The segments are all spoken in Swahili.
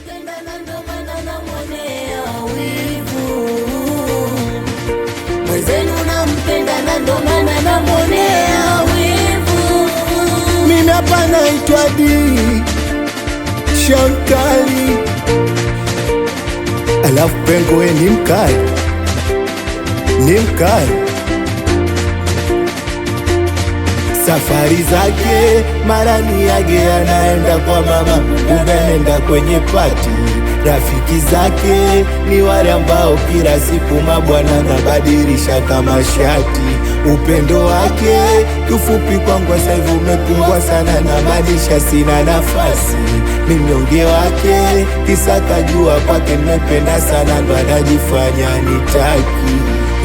nampenda na ndo maana namwonea wivu. Mwenzenu nampenda na ndo maana namwonea wivu. Mimi hapa naitwa D Shankali, alafu Pengo we ni mkali, ni mkali. Safari zake mara ni yage, anaenda kwa mama, unaenda kwenye pati. Rafiki zake ni wale ambao kila siku mabwana nabadilisha kama shati. Upendo wake kifupi kwangu sasa hivi umepungua sana, na maanisha sina nafasi. Mnyonge wake kisa kajua kwake nimependa sana, ndo anajifanya nitaki.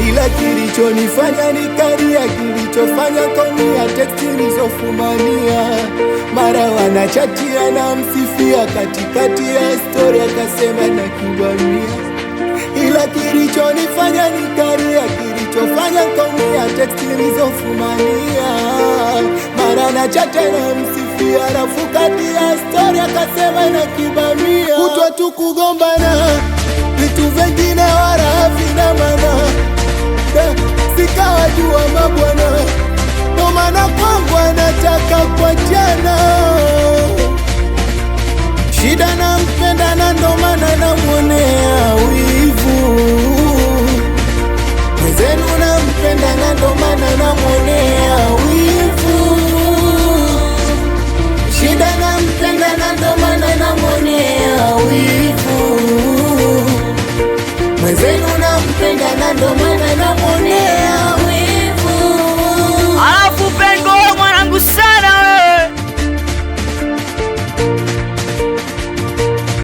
Ila kilichonifanya nikaria, kilichofanya kaumia, teksti nilizofumania. Mara wanachatia na msifia, katikati ya story akasema na kibamia. Ila kilichonifanya nikaria, kilichofanya kaumia, teksti nilizofumania. Mara nachatia na msifia, alafu kati ya story akasema na kibamia. Kutwa tu kugombana, vitu vingine wala havina maana. Sikawajua mabwana, ndo maana kwangu anataka kwa jana. Shida nampenda na ndo maana namwonea wivu. Mwenzenu nampenda na ndo maana namwonea wivu. Shida nampenda na ndo maana namwonea wivu. Mwenzenu nampenda na ndo maana namwonea wivu.